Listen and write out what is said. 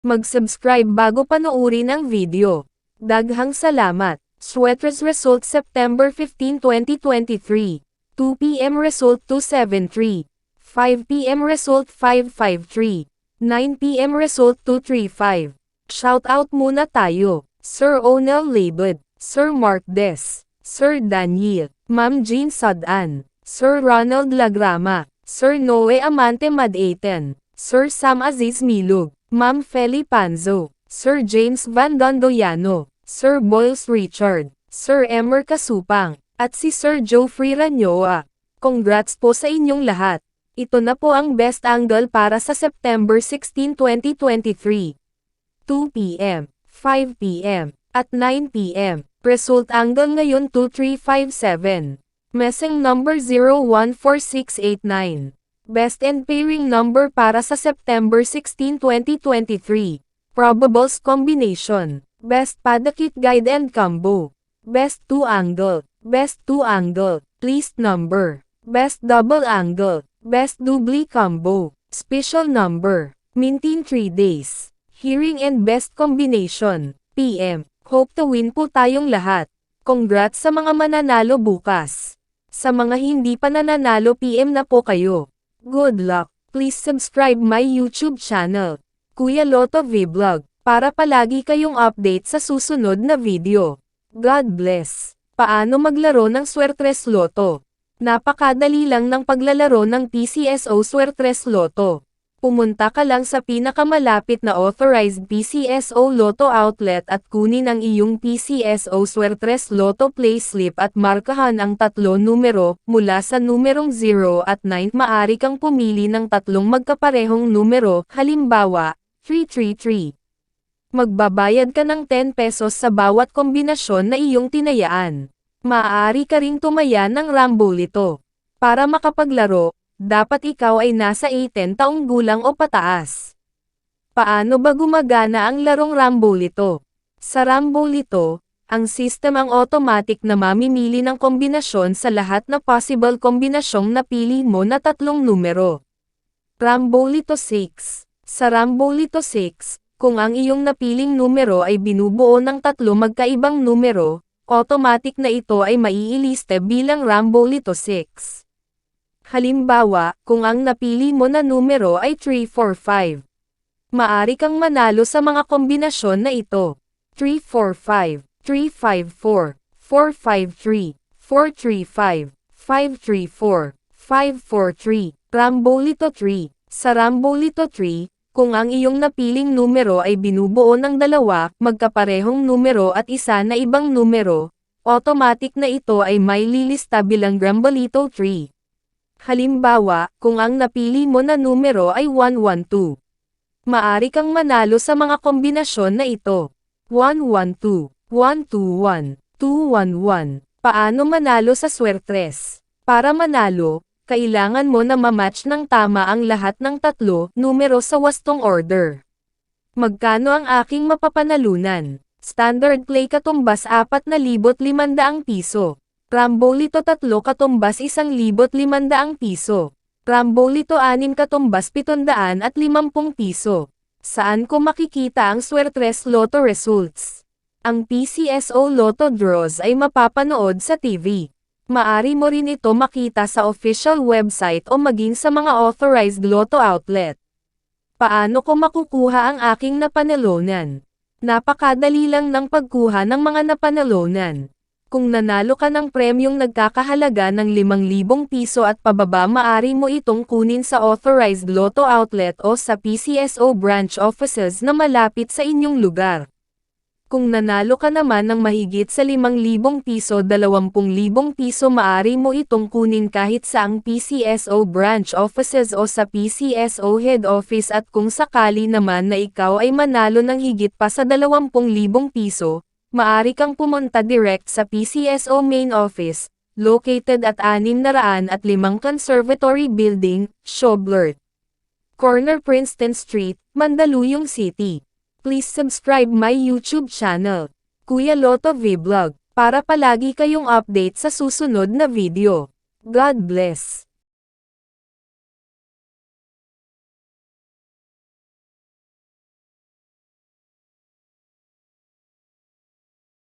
Mag-subscribe bago panoorin ang video. Daghang salamat. Sweatres result September 15, 2023. 2 p.m. result 273. 5 p.m. result 553. 9 p.m. result 235. Shoutout muna tayo. Sir Onel Labud, Sir Mark Des, Sir Daniel, Ma'am Jean Sadan, Sir Ronald Lagrama, Sir Noe Amante Madaten, Sir Sam Aziz Milug, Ma'am Feli Panzo, Sir James Van Dondoyano, Sir Boyles Richard, Sir Emer Kasupang, at si Sir Geoffrey Ranyoa. Congrats po sa inyong lahat. Ito na po ang best angle para sa September 16, 2023. 2 p.m., 5 p.m., at 9 p.m. Result angle ngayon 2357. Messing number 014689. Best and pairing number para sa September 16, 2023. Probables combination. Best Padakit Guide and Combo. Best 2 angle. Best 2 angle. Least number. Best double angle. Best doubly combo. Special number. Mintin 3 days. Hearing and best combination. PM. Hope to win po tayong lahat. Congrats sa mga mananalo bukas. Sa mga hindi pa nananalo PM na po kayo. Good luck. Please subscribe my YouTube channel, Kuya Lotto Vlog, para palagi kayong update sa susunod na video. God bless. Paano maglaro ng Sweatres Lotto? Napakadali lang ng paglalaro ng PCSO Sweatres Lotto. Pumunta ka lang sa pinakamalapit na authorized PCSO Lotto outlet at kunin ang iyong PCSO Sweatres Lotto playslip at markahan ang 3 numero, mula sa numerong 0 at 9. Maaari kang pumili ng 3 magkaparehong numero, halimbawa, 333. Magbabayad ka ng 10 pesos sa bawat kombinasyon na iyong tinayaan. Maaari ka ring tumaya ng Rambolito. Para makapaglaro, dapat ikaw ay nasa 18 taong gulang o pataas. Paano ba gumagana ang larong Rambolito? Sa Rambolito, ang system ang automatic na mamimili ng kombinasyon sa lahat na possible kombinasyong napili mo na 3 numero. Rambolito 6. Sa Rambolito 6, kung ang iyong napiling numero ay binubuo ng 3 magkaibang numero, automatic na ito ay maiiliste bilang Rambolito 6. Halimbawa, kung ang napili mo na numero ay 345. Maari kang manalo sa mga kombinasyon na ito. 345, 354, 453, 435, 534, 543, Rambolito 3. Sa Rambolito 3, kung ang iyong napiling numero ay binubuo ng 2 magkaparehong numero at isa na ibang numero, automatic na ito ay may lilista bilang Rambolito 3. Halimbawa, kung ang napili mo na numero ay 112. Maari kang manalo sa mga kombinasyon na ito. 112, 121, 211. Paano manalo sa Sweatres? Para manalo, kailangan mo na mamatch ng tama ang lahat ng 3 numero sa wastong order. Magkano ang aking mapapanalunan? Standard play katumbas 4,500 piso. Rambolito 3 katumbas 1,500 piso. Rambolito 6 katumbas 750 piso. Saan ko makikita ang Sweatres Lotto results? Ang PCSO Lotto draws ay mapapanood sa TV. Maari mo rin ito makita sa official website o maging sa mga authorized Lotto outlet. Paano ko makukuha ang aking napanalunan? Napakadali lang ng pagkuha ng mga napanalunan. Kung nanalo ka ng premyong nagkakahalaga ng 5,000 piso at pababa, maari mo itong kunin sa authorized Lotto outlet o sa PCSO branch offices na malapit sa inyong lugar. Kung nanalo ka naman ng mahigit sa 5,000 piso, 20,000 piso, maari mo itong kunin kahit sa ang PCSO branch offices o sa PCSO head office, at kung sakali naman na ikaw ay manalo ng higit pa sa 20,000 piso, maari kang pumunta direct sa PCSO main office, located at 605 Conservatory Building, Schoblert Corner, Princeton Street, Mandaluyong City. Please subscribe my YouTube channel, Kuya Lotto Vlog, para palagi kayong update sa susunod na video. God bless.